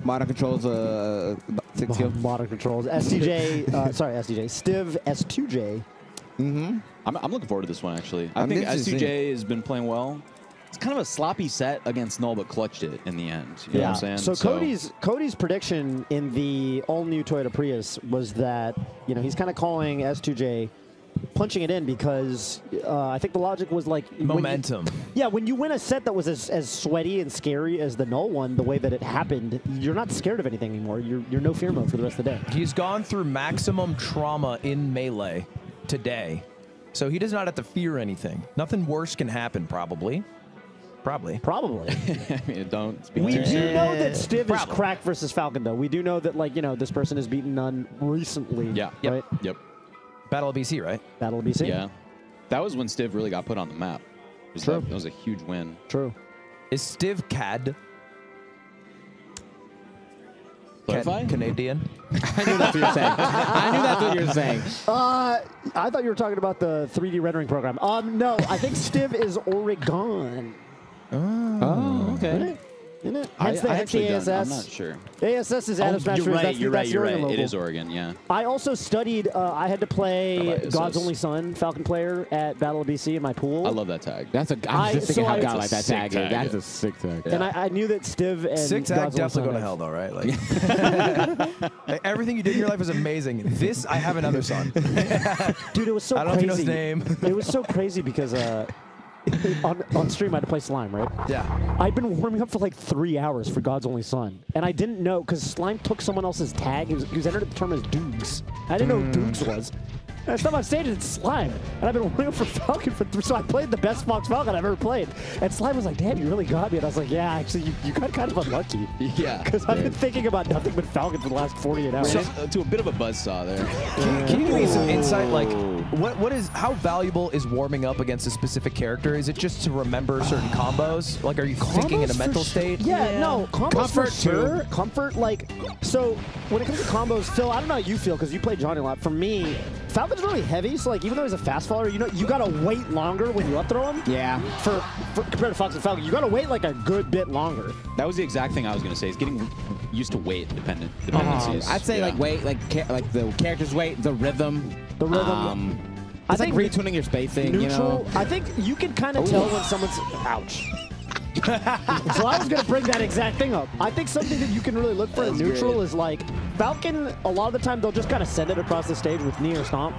Modern controls, 6 kill. Modern controls. STJ, sorry, STJ. Stiv, S2J. Mm-hmm. I'm looking forward to this one, actually. I think S2J has been playing well. It's kind of a sloppy set against Null, but clutched it in the end. You know what I'm saying? So Cody's prediction in the all-new Toyota Prius was that, you know, he's kind of calling S2J punching it in because I think the logic was like momentum. When you win a set that was as sweaty and scary as the Null one, the way that it happened, you're not scared of anything anymore. You're no fear mode for the rest of the day. He's gone through maximum trauma in Melee today, so he does not have to fear anything. Nothing worse can happen, probably. Probably. I mean, don't speak We too do soon. know that Stiv is cracked versus Falcon, though. We do know that, like, you know, this person has beaten none recently. Yeah. Right? Yep. Battle of BC, right? Battle of BC. Yeah. That was when Stiv really got put on the map. True. That was a huge win. True. Is Stiv CAD? Clarify? Canadian? I knew that's what you're saying. I knew that's what you were saying. I thought you were talking about the 3D rendering program. No, I think Stiv is Oregon. Oh, okay. Right? Isn't it? I Hence the actually ASS. I'm not sure. ASS is Adam Smash. You're right. That's You're right. You're Oregon right. local. It is Oregon. Yeah. I also studied. I had to play ISS. God's Only Son, Falcon player at Battle of BC in my pool. I love that tag. That's a. I was just thinking how God a like that sick tag. tag. That's a sick tag. And I knew that Stiv and Sick tag, God's Only definitely Son going to hell, though, right? Like, everything you did in your life was amazing. This, I have another son. Dude, it was so I don't crazy. know if you know his name. It was so crazy because on stream I had to play Slime, right? Yeah. I'd been warming up for like 3 hours for God's Only Son, and I didn't know because Slime took someone else's tag. He was entered at the term as Dukes. I didn't know who Dukes was. And I stepped on stage and it's Slime, and I've been warming up for Falcon so I played the best Fox Falcon I've ever played. And Slime was like, "Damn, you really got me." And I was like, "Yeah, actually, you got kind of unlucky." Yeah. Because I've been thinking about nothing but Falcon for the last 48 hours. So, to a bit of a buzzsaw there. Can you give me some insight, like, how valuable is warming up against a specific character? Is it just to remember certain combos? Like, are you thinking in a mental state? Yeah, no, combos Comfort, for sure. Comfort, like, so when it comes to combos, Phil, I don't know how you feel because you play Johnny a lot. For me, Falcon's really heavy, so like even though he's a fast faller, you know, you gotta wait longer when you up throw him. Yeah. For compared to Fox and Falcon, you gotta wait like a good bit longer. That was the exact thing I was going to say. Is getting used to weight dependencies. I'd say like weight, like the character's weight, the rhythm. The rhythm. It's like retuning your spacing. Neutral. You know. I think you can kind of tell when someone's ouch. So I was going to bring that exact thing up. I think something that you can really look for in neutral is like Falcon, a lot of the time they'll just kind of send it across the stage with knee or stomp.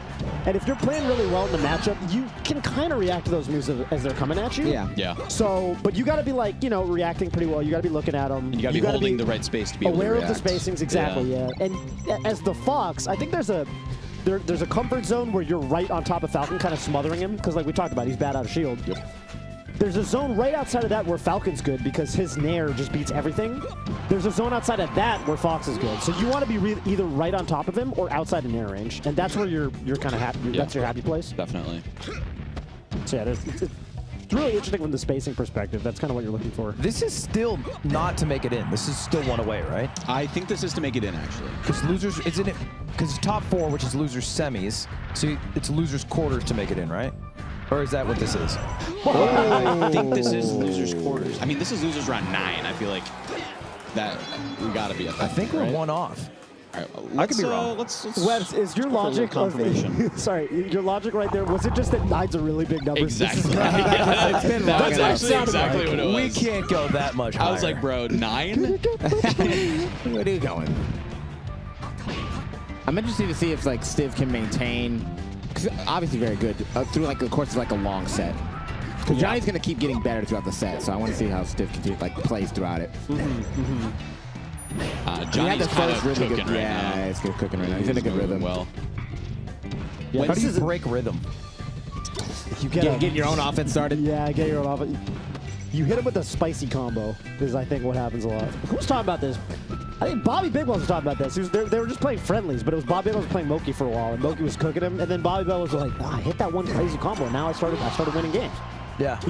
And if you're playing really well in the matchup, you can kind of react to those moves as they're coming at you. Yeah. Yeah. So, but you got to be like, you know, reacting pretty well. You got to be looking at them. And you got to be holding the right space to be able to react. Aware of the spacings, exactly, yeah. And as the Fox, I think there's a comfort zone where you're right on top of Falcon, kind of smothering him, because like we talked about, he's bad out of shield. Yep. There's a zone right outside of that where Falcon's good because his nair just beats everything. There's a zone outside of that where Fox is good. So you want to be either right on top of him or outside of nair range, and that's where you're kind of happy. Yeah. That's your happy place. Definitely. So yeah, it's really interesting from the spacing perspective. That's kind of what you're looking for. This is still not to make it in. This is still one away, right? I think this is to make it in, actually. Because losers, isn't it? Because it's top 4, which is losers semis. So it's losers quarters to make it in, right? Or is that what this is? I think this is losers quarters. I mean, this is losers round 9. I feel like that we got to be at that. I think we're one off. All right, well, I could be wrong. Let's Webs, is your logic sorry, your logic right there, was it just that 9's a really big number? Exactly. That's actually exactly what it was. We can't go that much higher. I was like, bro, 9? Where are you going? I'm interested to see if like Stiv can maintain. Cause obviously very good through like the course of like a long set. Because Johnny's gonna keep getting better throughout the set, so I want to see how Stiv plays throughout it. Johnny's kind of really cooking good. right now. Yeah, it's good cooking right now. He's in a good rhythm. Well, Yeah, how do you break rhythm? You get your own offense started. Yeah, get your own offense. You hit him with a spicy combo is, I think, what happens a lot. Who's talking about this? I think Bobby Big Balls was talking about this. They were just playing friendlies, but it was Bobby Big Balls was playing Moki for a while, and Moki was cooking him, and then Bobby Bell was like, I hit that one crazy combo, and now I started winning games. Yeah.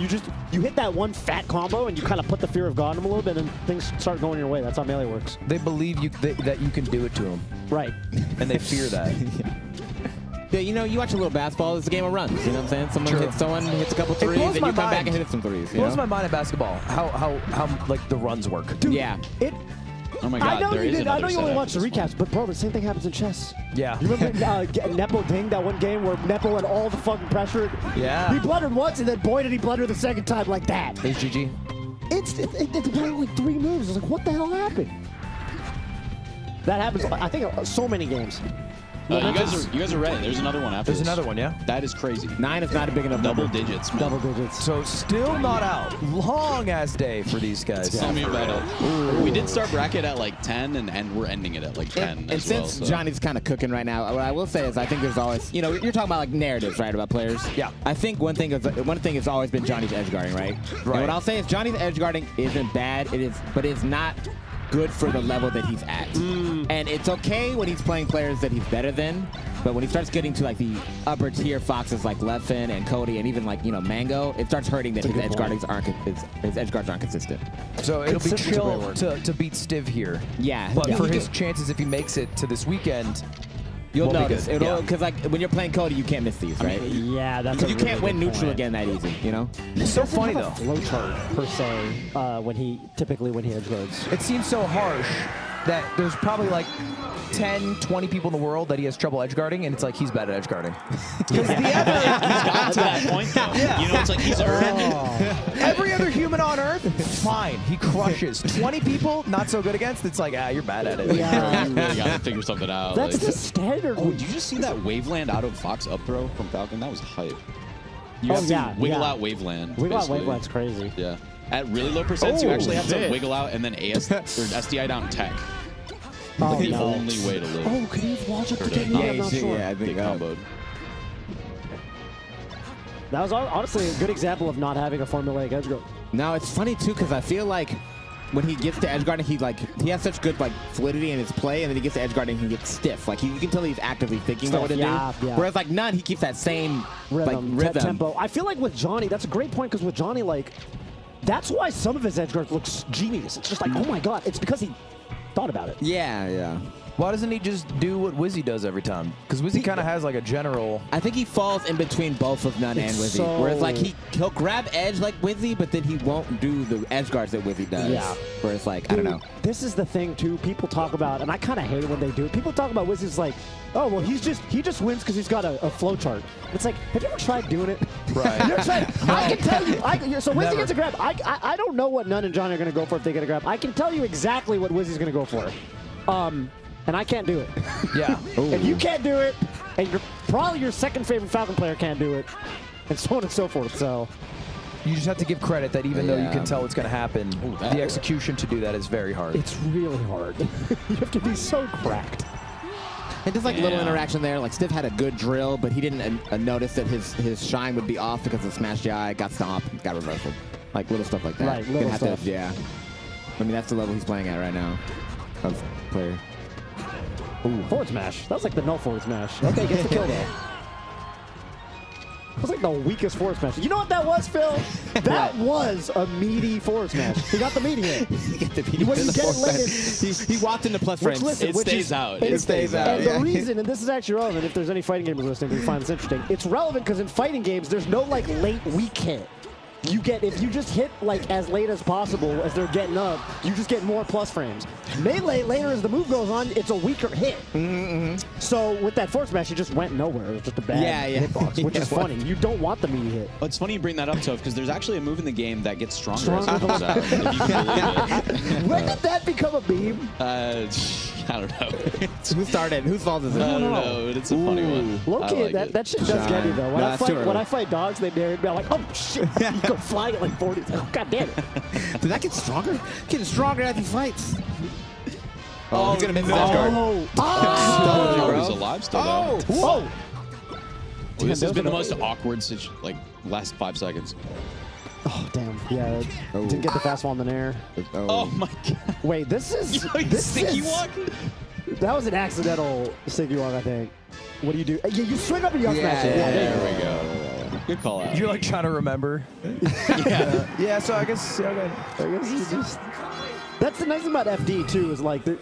You hit that one fat combo, and you kind of put the fear of God in him a little bit, and things start going your way. That's how Melee works. They believe that you can do it to them. Right. And they fear that. Yeah, you know, you watch a little basketball, it's a game of runs. You know what I'm saying? Someone hits a couple threes, and you come back and hit some threes. It blows my mind in basketball how like the runs work. Dude, yeah. Oh my God, I know there you is did. I know another you only set watched the after this recaps, but bro, the same thing happens in chess. Yeah. You remember Nepo Ding, that one game where Nepo had all the fucking pressure? Yeah. He blundered once, and then boy did he blunder the second time like that. HGG. It's playing like 3 moves. I was like, what the hell happened? That happens, I think, so many games. You guys are right. There's another one after There's this. another one, yeah? That is crazy. 9 is not a big enough Double number. digits, man. Double digits. So still not out. Long-ass day for these guys. Tell me about it. We did start bracket at like 10, and we're ending it at like 10 And as well. since So. Johnny's kind of cooking right now, what I will say is I think there's always, you know, you're talking about like narratives, right, about players. Yeah. I think one thing has always been Johnny's edge guarding, right? And what I'll say is Johnny's edge guarding isn't bad. But it's not good for the level that he's at. And it's okay when he's playing players that he's better than, but when he starts getting to like the upper tier foxes like Leffen and Cody and even like, you know, Mango, it starts hurting that his edge guards aren't consistent. So it'll be chill to beat Stiv here. Yeah. But yeah. for his chances, if he makes it to this weekend, You'll won't be notice. good. Because like when you're playing Cody, you can't miss these, right? Yeah, that's You can't win neutral again that easy, you know? It's so funny though. Flowchart per se typically when he edge guards. It seems so harsh that there's probably like 10, 20 people in the world that he has trouble edge guarding, and it's like he's bad at edge guarding. He's gotten to that point, though. Yeah. You know, it's like he's earned Every other human on Earth, fine. He crushes. 20 people, not so good against, it's like, you're bad at it. Yeah. You really got to figure something out. That's like, the standard. oh, did you just see that Waveland out of Fox up throw from Falcon? That was hype. You have to wiggle out Waveland. Wiggle out basically. Waveland's crazy. Yeah. At really low percents, you actually have to wiggle out and then SDI down tech. Like the only way to live. Oh, could he have launched up to get Yeah, I'm not sure. I think Big comboed. That was honestly a good example of not having a formulaic edge guard. No, it's funny too because I feel like when he gets to edge guarding, he has such good like fluidity in his play, and then he gets to edge guarding, he gets stiff. Like you can tell he's actively thinking about what to do. Yeah. Whereas like none, he keeps that same rhythm. Tempo. I feel like with Johnny, that's a great point because with Johnny, like that's why some of his edge guards looks genius. It's just like, oh my god, it's because he thought about it. Yeah. Why doesn't he just do what Wizzy does every time? Because Wizzy kind of has like a general... I think he falls in between both of None and Wizzy. Whereas like he'll grab edge like Wizzy, but then he won't do the edge guards that Wizzy does. Yeah. Where it's like, Dude, I don't know. This is the thing too. People talk about, and I kind of hate it when they do it. People talk about Wizzy's like, oh well, he just wins because he's got a flow chart. It's like, have you ever tried doing it? Right. You ever tried? I can tell you. So Wizzy gets a grab. I don't know what None and Johnny are going to go for if they get a grab. I can tell you exactly what Wizzy's going to go for. And I can't do it. Yeah. And you can't do it, and probably your second favorite Falcon player can't do it, and so on and so forth. So You just have to give credit that even though you can tell it's going to happen, the execution to do that is very hard. it's really hard. You have to be so cracked. And just like little interaction there, like Stiv had a good drill, but he didn't notice that his shine would be off because of Smash GI, got stomped, got reversal. Like little stuff like that. Right, little stuff. Yeah. I mean, that's the level he's playing at right now of player. Ooh, forward smash. That's like the no forward smash. Okay, gets the kill though. That was like the weakest forward smash. You know what that was, Phil? That was a meaty forward smash. He got the meaty hit. He got the beat. When you get it later, he walked into plus frames. listen, It stays out. It stays out. And yeah. the reason, and this is actually relevant, if there's any fighting gamers listening who find this interesting, it's relevant because in fighting games, there's no like late weak hit. You get, if you just hit like as late as possible as they're getting up, you just get more plus frames. Melee, later as the move goes on, it's a weaker hit. So with that forward smash, it just went nowhere. It was just a bad hitbox, which is funny. You don't want the meaty hit. Well, it's funny you bring that up, Toph, because there's actually a move in the game that gets stronger, Stronger as it goes out, if you can believe it. When did that become a meme? I don't know. Who started? Whose fault is it? I don't know, but it's a funny one. Low-key, I like that shit does get me though. When, No, when I fight dogs, they dare me. I'm like, oh shit, you go flying at like 40. Oh, god damn it. Did that get stronger? Getting stronger as he fights. Oh, he's gonna miss his edge guard. Oh, he's alive still, though. Oh! Well, this has been the most awkward last 5 seconds. Oh, damn. Yeah, didn't get the fastball in the air. Oh my god. Wait, this is... Sticky walk? That was an accidental sticky walk, I think. What do you do? Yeah, you swing up and you up smash it. There we go. Good call out. You're like trying to remember. Yeah, so I guess, okay. I guess you just... That's the nice thing about FD, too, is like the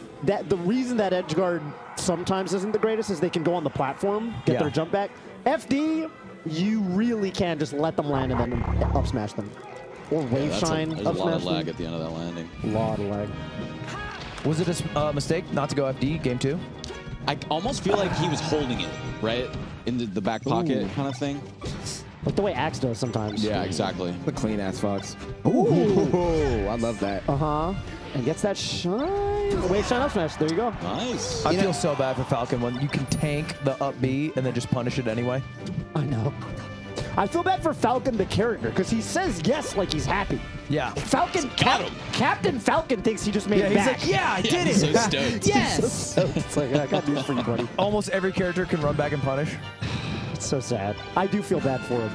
reason that edge guard sometimes isn't the greatest is they can go on the platform, get their jump back. FD, you really can just let them land and then up smash them. Or wave shine, There's up a lot smash of lag them. at the end of that landing. A lot of lag. Was it a mistake not to go FD game 2? I almost feel like he was holding it, right? In the back pocket kind of thing. Like the way Axe does sometimes. Yeah, exactly. The clean ass Fox. Ooh, I love that. And gets that shine. Wait, shine up smash. There you go. Nice. I feel so bad for Falcon when you can tank the up B and then just punish it anyway. I know. I feel bad for Falcon, the character, because he says yes like he's happy. Yeah. Falcon, Got him. Captain Falcon thinks he just made it He's back. like, yeah, I did it. So stoked. Yes. It's like, I got news for you, buddy. Almost every character can run back and punish. It's so sad. I do feel bad for him.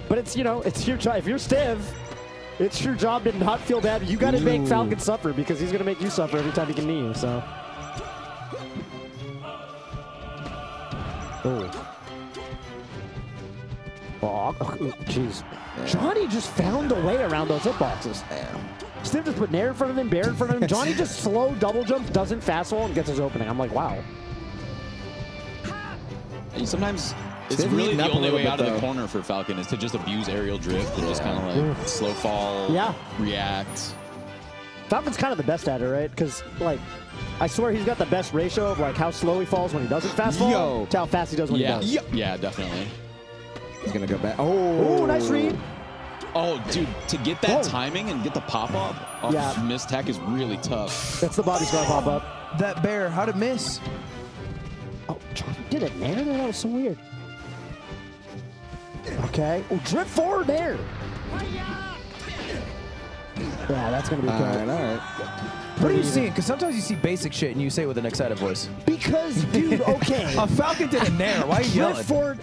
But it's, you know, it's your job. If you're Stiv, it's your job to not feel bad. You got to make Falcon suffer because he's going to make you suffer every time he can knee you, so. Oh, jeez. Johnny just found a way around those hitboxes. Stiv just put Nair in front of him, Bear in front of him. Johnny just slow double jumps, doesn't fast roll, and gets his opening. I'm like, wow. And sometimes it's really the only way out of the corner for Falcon is to just abuse aerial drift and just kind of like slow fall, react. Falcon's kind of the best at it, right? Because, like, I swear he's got the best ratio of, like, how slow he falls when he doesn't fast fall to how fast he does when he does. Yeah, definitely. He's going to go back. Oh, nice read. Oh, dude, to get that timing and get the pop-up off missed tech is really tough. That's the body scar pop-up. That Bear, how'd it miss? Oh, Johnny did it, man. That was so weird. Okay. Oh, drift forward there. Yeah, that's going to be good. All right. What are you seeing? Because sometimes you see basic shit and you say it with an excited voice. Because, dude, okay. A Falcon did a Nair. Why are you yelling?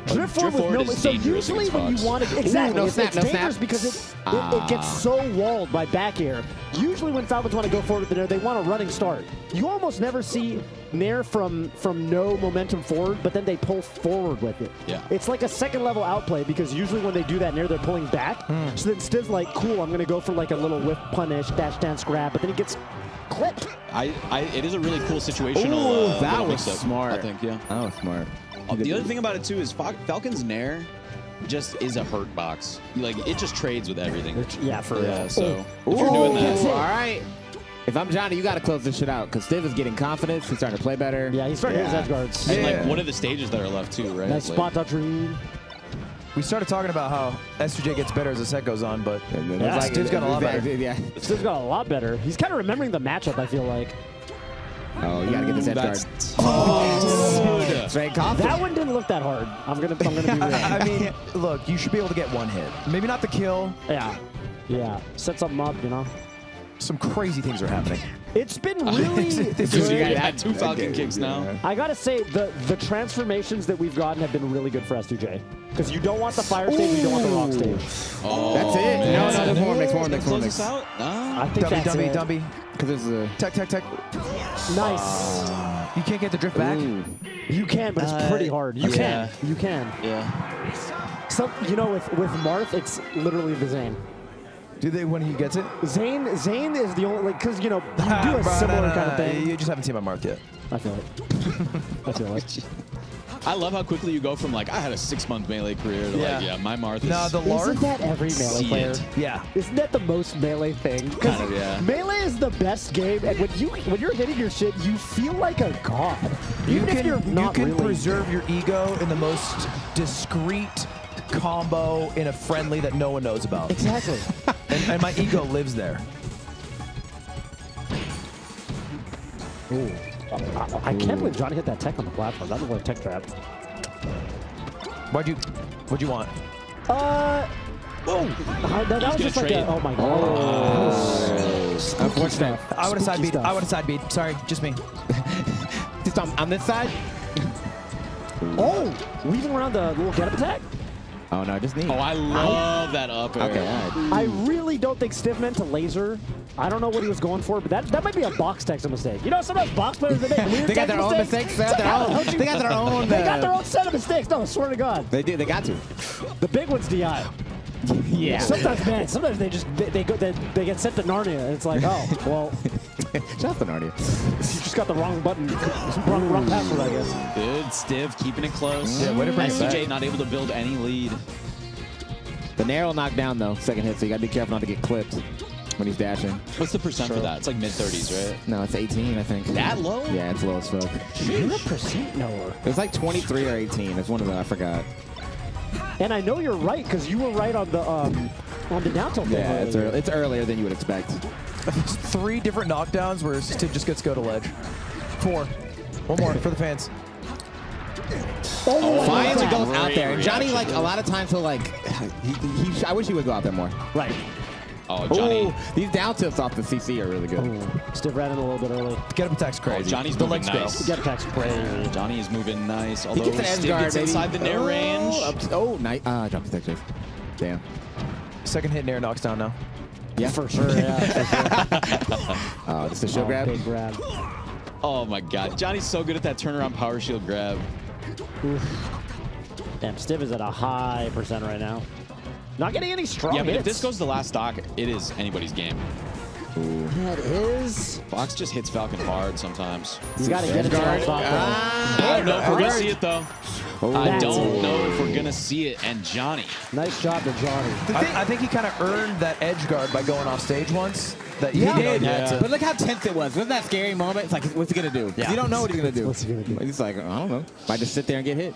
Drift forward with no. So usually when you want to, exactly, it's dangerous because it gets so walled by back air. Usually when Falcons want to go forward with the Nair, they want a running start. You almost never see Nair from no momentum forward, but then they pull forward with it. Yeah. It's like a second level outplay because usually when they do that Nair, they're pulling back. So then Stiv's like, cool, I'm going to go for like a little whiff punish, dash dance grab, but then he gets clipped. It is a really cool situational. That was smart. I think, yeah. That was smart. The other thing about it too is Falcon's Nair just is a hurt box. Like it just trades with everything. Yeah, for real. So if you're doing that, all right. If I'm Johnny, you got to close this shit out because Stiv is getting confidence. He's starting to play better. Yeah, he's starting to hit his edge guards. And like, what are the stages that are left too, right? Nice spot touch read. We started talking about how S2J gets better as the set goes on, but Stiv's got a lot better. Yeah. Stiv's got a lot better. He's kind of remembering the matchup, I feel like. Oh, you got to get this edge guard. Straight confidence. That one didn't look that hard. I'm gonna be real. I mean, look, you should be able to get one hit. Maybe not the kill. Yeah. Set something up, you know. Some crazy things are happening. It's been really good. You had 2 Falcon kicks now. I gotta say, the transformations that we've gotten have been really good for S2J. Because you don't want the fire stage, you don't want the rock stage. Oh, that's it. Man. No, there's more. Makes more. Close this out? I think that's it. Dumby. Because there's a Tech. Nice. You can't get the drift back? You can, but it's pretty hard. You can. Yeah. So, you know, with Marth, it's literally the Zane. Do they when he gets it? Zane is the only, like, because, you know, you do a similar kind of thing. You just haven't seen my Marth yet. I feel it. I love how quickly you go from like, I had a 6-month Melee career to like, my Marth is... No, the Lark. Isn't that every Melee player? Yeah. Isn't that the most Melee thing? Kind of, yeah. Melee is the best game, and when you're hitting your shit, you feel like a god. Even if you're not you can really. preserve your ego in the most discreet combo in a friendly that no one knows about. Exactly. and my ego lives there. Ooh. I can't believe Johnny hit that tech on the platform. That looked like a tech trap. What'd you want? That was just like a, oh my god. unfortunate. I would have side beat. Sorry, just me. Just on this side? Oh, weaving around the little get up attack? Oh no, just knee. Oh, I love that up air. Okay, all right. I really don't think Stiv meant to laser. I don't know what he was going for, but that might be a box text mistake. You know, sometimes box players, they make weird They got their own mistakes. They got their own set of mistakes. No, I swear to God. They do. They got to. The big one's DI. Yeah. Sometimes, man, sometimes they get sent to Narnia, and it's like, oh, well. Shout out to Narnia. You just got the wrong button, wrong password, I guess. Good, Stiv, keeping it close. Yeah, way to bring it back. S2J not able to build any lead. The Nair will knock down, though, second hit, so you got to be careful not to get clipped. when he's dashing. What's the percent for that? It's like mid-30s, right? No, it's 18, I think. That low? Yeah, it's low as fuck. You're a percent knower. It was like 23 or 18. It's one of them. I forgot. And I know you're right because you were right on the down tilt. Yeah, it's earlier than you would expect. 3 different knockdowns where Stiv just gets go to ledge. 4. One more for the fans. Oh, finally God. goes out there. And Johnny, reaction. like, a lot of times he'll, like, I wish he would go out there more. Right. Oh, Johnny. Ooh, these down tilts off the CC are really good. Stiv ran in a little bit early. Get up attack's crazy. Oh, Johnny's the moving legs nice. Get attack's crazy. Johnny is moving nice. He Although gets an edge Stiv guard, gets baby. inside the nair range. Nice. Drop the tech. Damn. Second hit nair knocks down now. Yeah. For sure, yeah. For sure. Just a shield grab. Big grab. Oh my God, Johnny's so good at that turnaround power shield grab. Oof. Damn, Stiv is at a high percent right now. Not getting any strong Yeah, but hits. if this goes to the last stock, it is anybody's game. Yeah, it is. Fox just hits Falcon hard sometimes. You got to get it to that stock. I don't know if we're going to see it, though. I don't know if we're going to see it. And Johnny. Nice job to Johnny. I think he kind of earned that edge guard by going off stage once. That Yeah, he he did. had to. But look how tense it was. Wasn't that scary moment? It's like, what's he going to do? Yeah. You don't know what he's going to do. What's he gonna do? He's like, I don't know. Might just sit there and get hit.